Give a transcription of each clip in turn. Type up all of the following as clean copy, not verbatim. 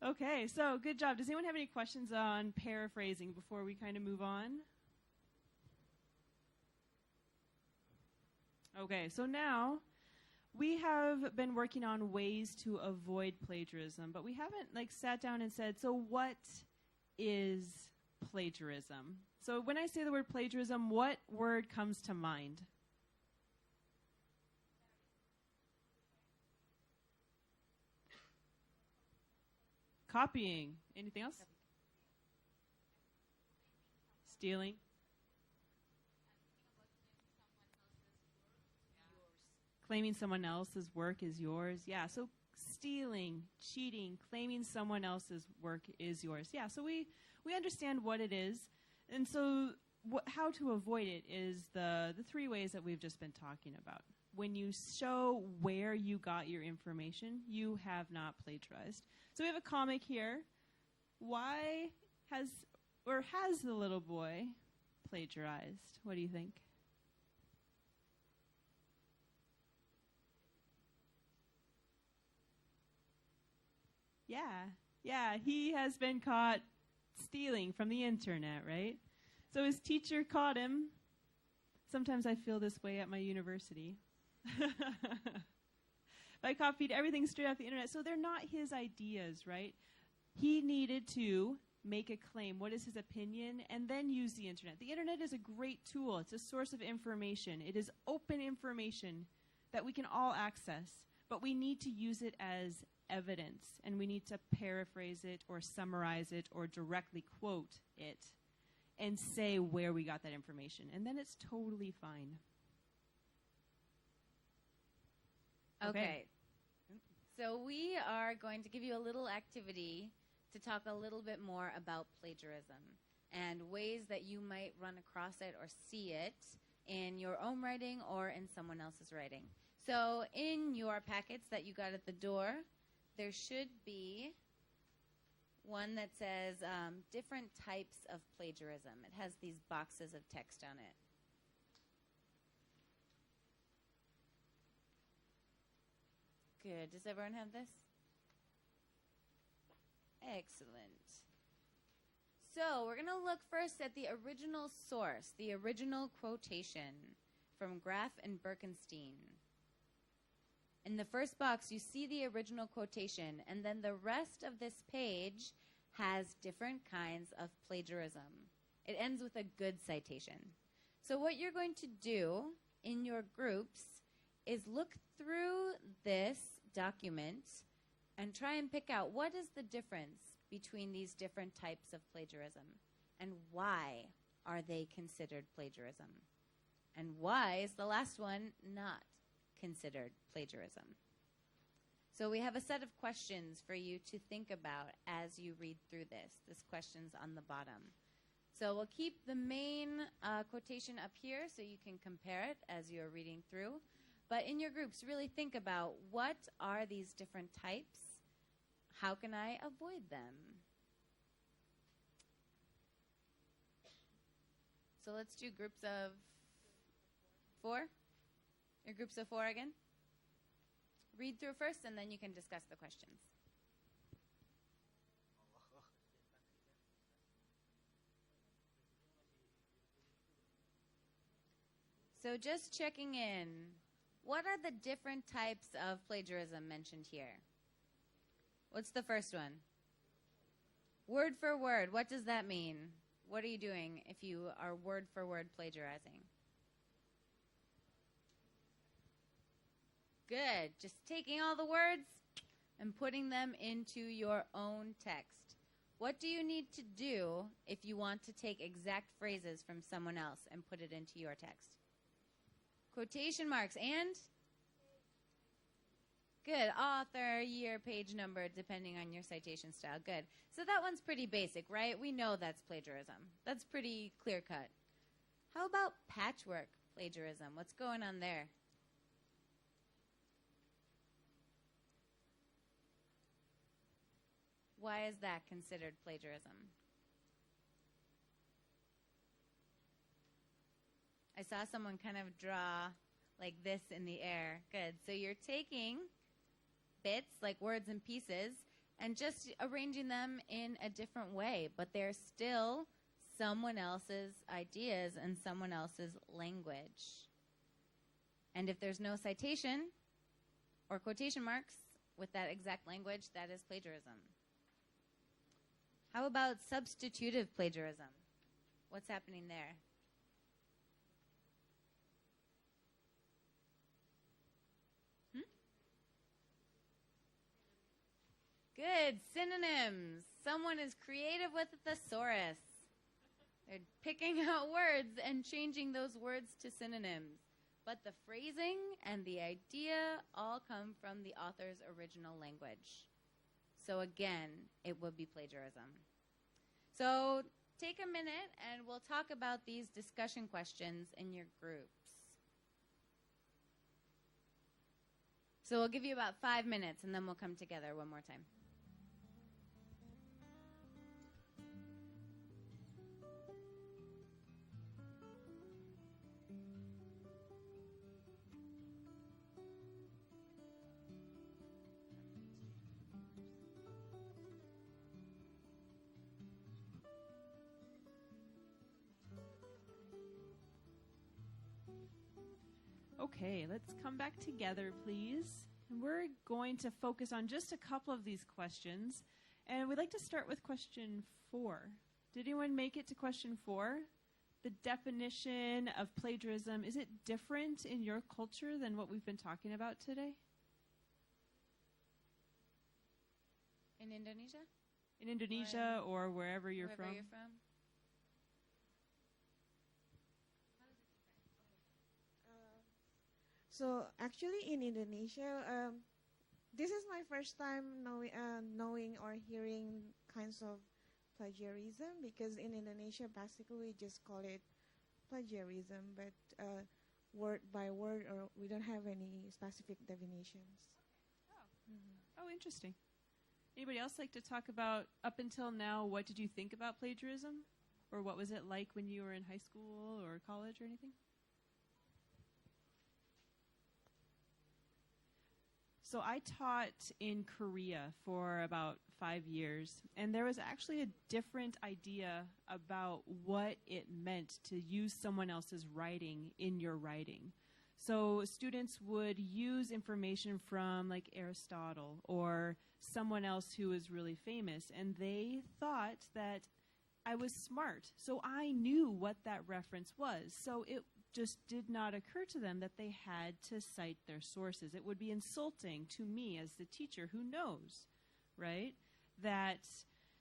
Okay, so good job. Does anyone have any questions on paraphrasing before we kind of move on? Okay, so now we have been working on ways to avoid plagiarism, but we haven't sat down and said, so what is plagiarism? So when I say the word plagiarism, what word comes to mind? Copying. Anything else? Stealing. Claiming someone else's work is yours. Yeah, so stealing, cheating, claiming someone else's work is yours. Yeah, so we understand what it is. And so how to avoid it is the three ways that we've just been talking about. When you show where you got your information, you have not plagiarized. So we have a comic here. Why has the little boy plagiarized? What do you think? Yeah, he has been caught stealing from the internet, right? So his teacher caught him. Sometimes I feel this way at my university. I copied everything straight off the internet. So they're not his ideas, right? He needed to make a claim. What is his opinion? And then use the internet. The internet is a great tool. It's a source of information. It is open information that we can all access. But we need to use it as evidence. And we need to paraphrase it or summarize it or directly quote it and say where we got that information. And then it's totally fine. Okay. So we are going to give you a little activity to talk a little bit more about plagiarism and ways that you might run across it or see it in your own writing or in someone else's writing. So in your packets that you got at the door, there should be one that says different types of plagiarism. It has these boxes of text on it. Good. Does everyone have this? Excellent. So we're going to look first at the original source, the original quotation from Graff and Birkenstein. In the first box, you see the original quotation, and then the rest of this page has different kinds of plagiarism. It ends with a good citation. So what you're going to do in your groups is look through this document and try and pick out what is the difference between these different types of plagiarism and why are they considered plagiarism and why is the last one not considered plagiarism. So we have a set of questions for you to think about as you read through this. This question's on the bottom. So we'll keep the main quotation up here so you can compare it as you're reading through. But in your groups, really think about what are these different types? How can I avoid them? So let's do groups of 4. Your groups of 4 again. Read through first, and then you can discuss the questions. So just checking in. What are the different types of plagiarism mentioned here? What's the first one? Word for word. What does that mean? What are you doing if you are word for word plagiarizing? Good. Just taking all the words and putting them into your own text. What do you need to do if you want to take exact phrases from someone else and put it into your text? Quotation marks and? Good. Author, year, page number, depending on your citation style. Good. So that one's pretty basic, right? We know that's plagiarism. That's pretty clear cut. How about patchwork plagiarism? What's going on there? Why is that considered plagiarism? I saw someone kind of draw like this in the air. Good. So you're taking bits, like words and pieces, and just arranging them in a different way, but they're still someone else's ideas and someone else's language. And if there's no citation or quotation marks with that exact language, that is plagiarism. How about substitutive plagiarism? What's happening there? Good. Synonyms. Someone is creative with a thesaurus. They're picking out words and changing those words to synonyms. But the phrasing and the idea all come from the author's original language. So again, it would be plagiarism. So take a minute and we'll talk about these discussion questions in your groups. So we'll give you about 5 minutes and then we'll come together one more time. Okay, let's come back together, please. And we're going to focus on just a couple of these questions. And we'd like to start with question 4. Did anyone make it to question 4? The definition of plagiarism, is it different in your culture than what we've been talking about today? In Indonesia? In Indonesia or wherever you're Wherever from? you're from? So actually in Indonesia, this is my first time knowing or hearing kinds of plagiarism, because in Indonesia basically we just call it plagiarism, but word by word, or we don't have any specific definitions. Oh, interesting. Anybody else like to talk about, up until now, what did you think about plagiarism? Or what was it like when you were in high school or college or anything? So I taught in Korea for about 5 years, and there was actually a different idea about what it meant to use someone else's writing in your writing. So students would use information from like Aristotle or someone else who was really famous, and they thought that I was smart, so I knew what that reference was. So it just did not occur to them that they had to cite their sources. It would be insulting to me as the teacher who knows, right?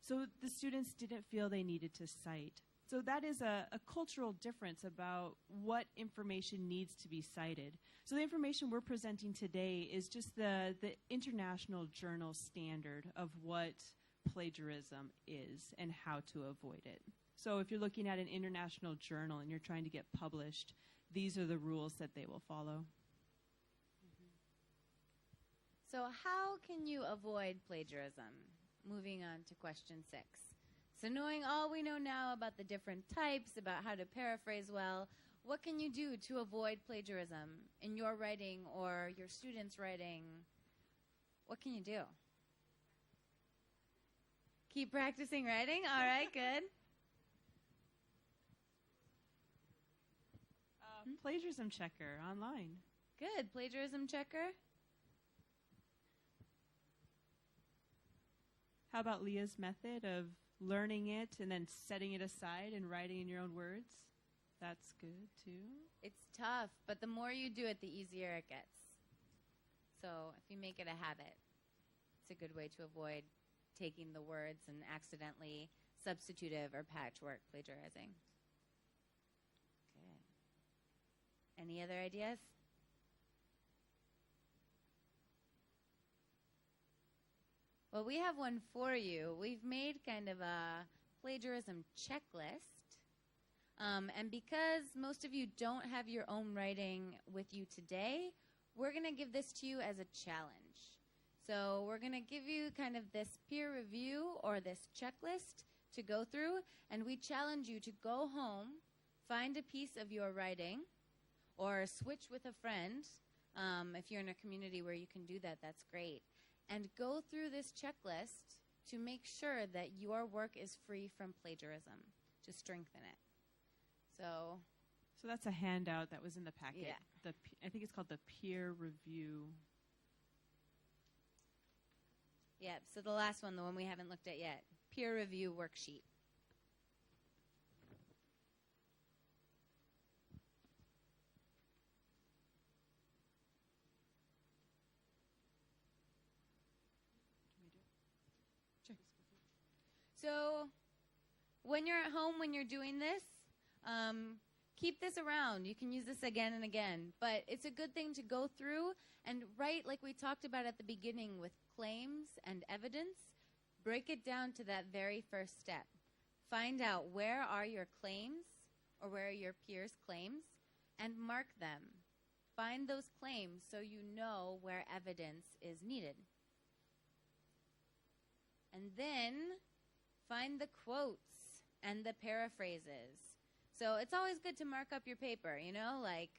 So the students didn't feel they needed to cite. So that is a cultural difference about what information needs to be cited. So the information we're presenting today is just the international journal standard of what plagiarism is and how to avoid it. So if you're looking at an international journal and you're trying to get published, these are the rules that they will follow. So how can you avoid plagiarism? Moving on to question 6. So knowing all we know now about the different types, about how to paraphrase well, what can you do to avoid plagiarism in your writing or your students' writing? What can you do? Keep practicing writing? All right, good. Plagiarism checker online. Good. Plagiarism checker. How about Leah's method of learning it and then setting it aside and writing in your own words? That's good too. It's tough, but the more you do it, the easier it gets. So if you make it a habit, it's a good way to avoid taking the words and accidentally substitutive or patchwork plagiarizing. Good. Any other ideas? Well, we have one for you. We've made kind of a plagiarism checklist. And because most of you don't have your own writing with you today, we're going to give this to you as a challenge. So we're going to give you kind of this peer review or this checklist to go through, and we challenge you to go home, find a piece of your writing, or switch with a friend. If you're in a community where you can do that, that's great. and go through this checklist to make sure that your work is free from plagiarism, to strengthen it. So that's a handout that was in the packet. Yeah. I think it's called the peer review. Yeah, so the last one, the one we haven't looked at yet, peer review worksheet. So when you're at home, when you're doing this, keep this around. You can use this again and again. But it's a good thing to go through and write, like we talked about at the beginning with claims and evidence, break it down to that very first step. Find out where are your claims or where are your peers' claims and mark them. Find those claims so you know where evidence is needed. And then find the quotes and the paraphrases. So it's always good to mark up your paper, you know, like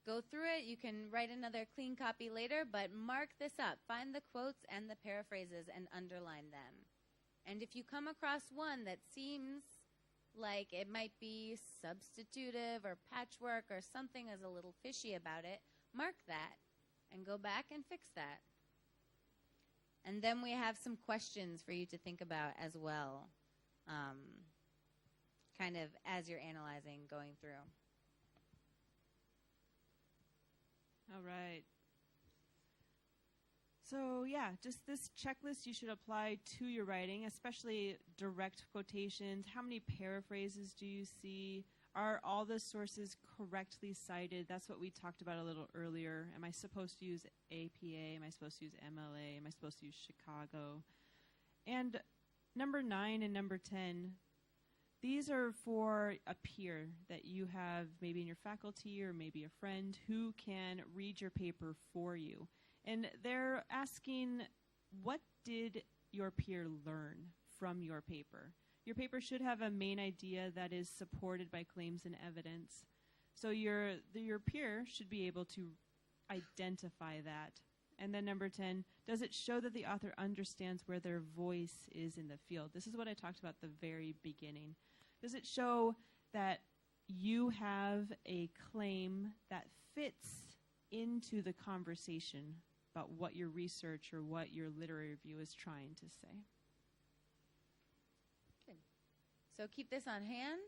go through it. You can write another clean copy later, but mark this up. Find the quotes and the paraphrases and underline them. And if you come across one that seems like it might be substitutive or patchwork or something is a little fishy about it, mark that and go back and fix that. And then we have some questions for you to think about as well, kind of as you're analyzing, going through. All right. So yeah, just this checklist you should apply to your writing, especially direct quotations. How many paraphrases do you see? Are all the sources correctly cited? That's what we talked about a little earlier. Am I supposed to use APA? Am I supposed to use MLA? Am I supposed to use Chicago? And number 9 and number 10, these are for a peer that you have maybe in your faculty or maybe a friend who can read your paper for you. And they're asking, what did your peer learn from your paper? Your paper should have a main idea that is supported by claims and evidence. So your peer should be able to identify that. And then number 10, does it show that the author understands where their voice is in the field? This is what I talked about at the very beginning. Does it show that you have a claim that fits into the conversation about what your research or what your literary review is trying to say? Good. So keep this on hand,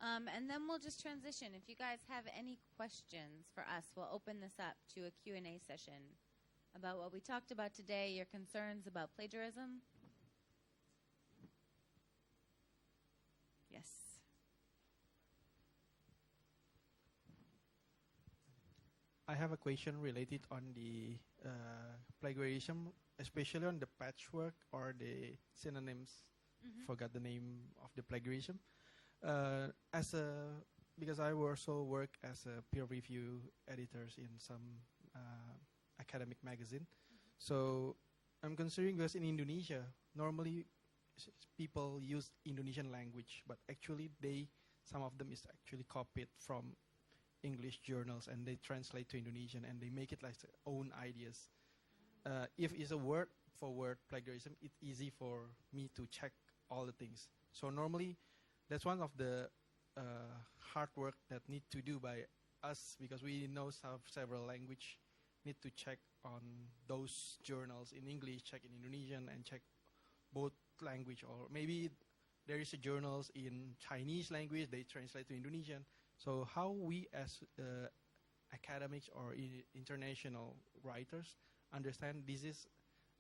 and then we'll just transition. If you guys have any questions for us, we'll open this up to a Q&A session about what we talked about today, your concerns about plagiarism. Yes. I have a question related on the plagiarism, especially on the patchwork or the synonyms. Forgot the name of the plagiarism. Because I also work as a peer review editors in some academic magazine. So I'm considering because in Indonesia, normally people use Indonesian language, but actually some of them is actually copied from English journals and they translate to Indonesian and they make it like their own ideas. If it's a word for word plagiarism, it's easy for me to check all the things. So normally that's one of the hard work that need to do by us because we know several language, need to check on those journals in English, check in Indonesian and check both language, or maybe there is a journals in Chinese language, they translate to Indonesian. So how we as academics or international writers understand this is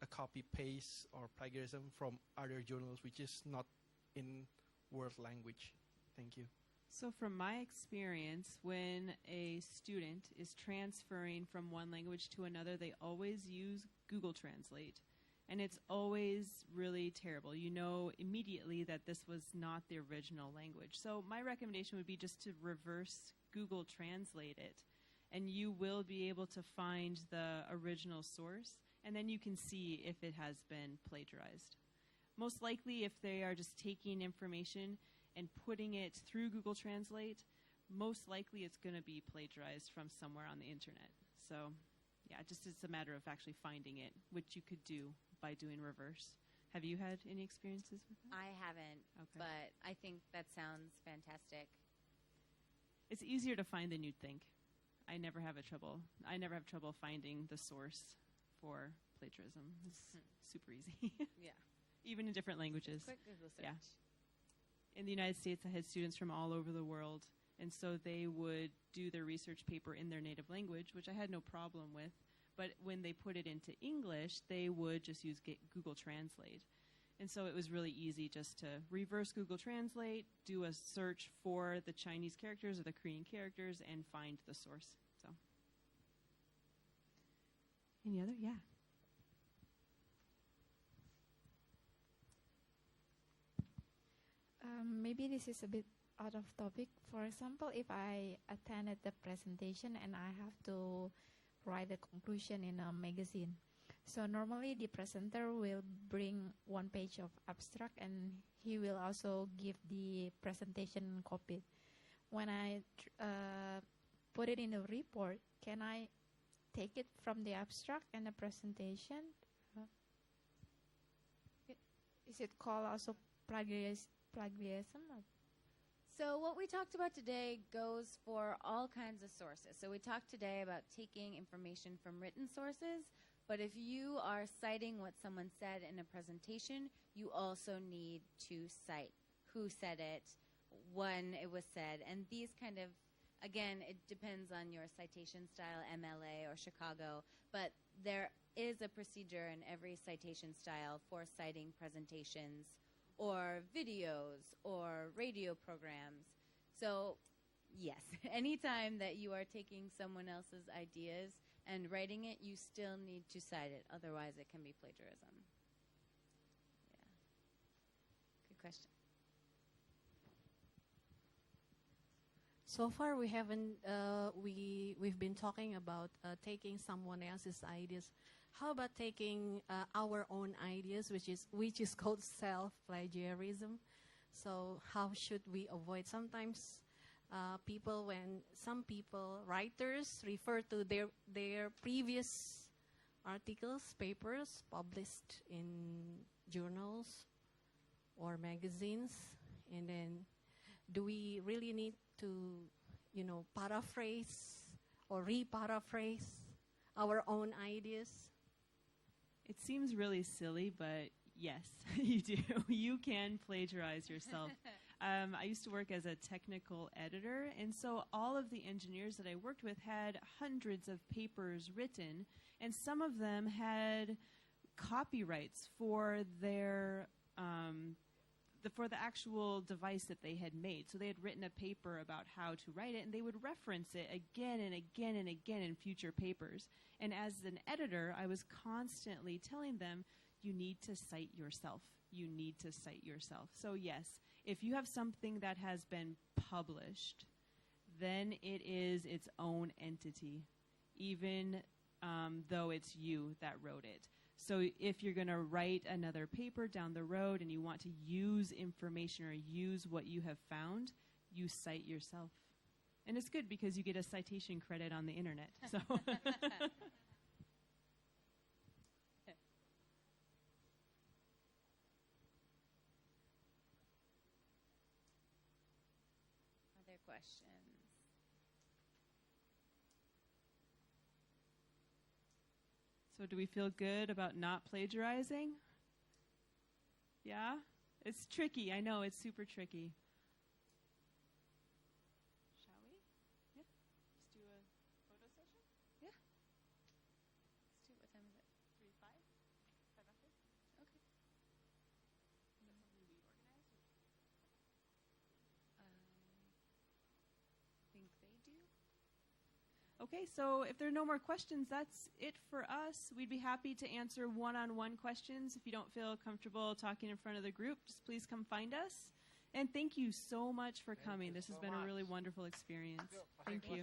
a copy paste or plagiarism from other journals which is not in world language. Thank you. So from my experience, when a student is transferring from one language to another, they always use Google Translate. And it's always really terrible. You know immediately that this was not the original language. So my recommendation would be just to reverse Google Translate it. And you will be able to find the original source. And then you can see if it has been plagiarized. Most likely, if they are just taking information and putting it through Google Translate, most likely it's going to be plagiarized from somewhere on the internet. So, yeah, just it's a matter of actually finding it, which you could do by doing reverse. Have you had any experiences with that? I haven't, Okay. but I think that sounds fantastic. It's easier to find than you'd think. I never have trouble finding the source for plagiarism. It's super easy. Yeah. Even in different languages. Quick Google search. Yeah. In the United States, I had students from all over the world, and so they would do their research paper in their native language, which I had no problem with. But when they put it into English, they would just use Google Translate. And so it was really easy just to reverse Google Translate, do a search for the Chinese characters or the Korean characters, and find the source. So, any other? Yeah. Maybe this is a bit out of topic. For example, if I attended the presentation and I have to write a conclusion in a magazine. So normally the presenter will bring one page of abstract and he will also give the presentation copy. When I put it in a report, can I take it from the abstract and the presentation? Is it called also plagiarism? So what we talked about today goes for all kinds of sources. So we talked today about taking information from written sources, but if you are citing what someone said in a presentation, you also need to cite who said it, when it was said, and these kind of, again, it depends on your citation style, MLA or Chicago, but there is a procedure in every citation style for citing presentations or videos or radio programs. So yes, anytime that you are taking someone else's ideas and writing it, you still need to cite it. Otherwise, it can be plagiarism. Yeah. Good question. So far, we haven't. We've been talking about taking someone else's ideas. How about taking our own ideas, which is called self-plagiarism? So how should we avoid? Sometimes some writers refer to their previous articles, papers published in journals or magazines, and then do we really need to, paraphrase or re-paraphrase our own ideas? It seems really silly, but yes, you do. You can plagiarize yourself. I used to work as a technical editor, and so all of the engineers that I worked with had hundreds of papers written, and some of them had copyrights for their for the actual device that they had made. So they had written a paper about how to write it, and they would reference it again and again and again in future papers. And as an editor, I was constantly telling them, you need to cite yourself. You need to cite yourself. So yes, if you have something that has been published, then it is its own entity, even though it's you that wrote it. So if you're going to write another paper down the road and you want to use information or use what you have found, you cite yourself. And it's good because you get a citation credit on the internet. So Other questions? So do we feel good about not plagiarizing? Yeah? It's tricky. I know, it's super tricky. Shall we? Yeah. Just do a photo session? Yeah. Let's do it. What time is it? 3, 5? 5 after? Okay. Is that something we organize? Think they do? Okay, so if there are no more questions, that's it for us. We'd be happy to answer one-on-one questions. If you don't feel comfortable talking in front of the group, just please come find us. And thank you so much for coming. This has been a really wonderful experience. Thank you.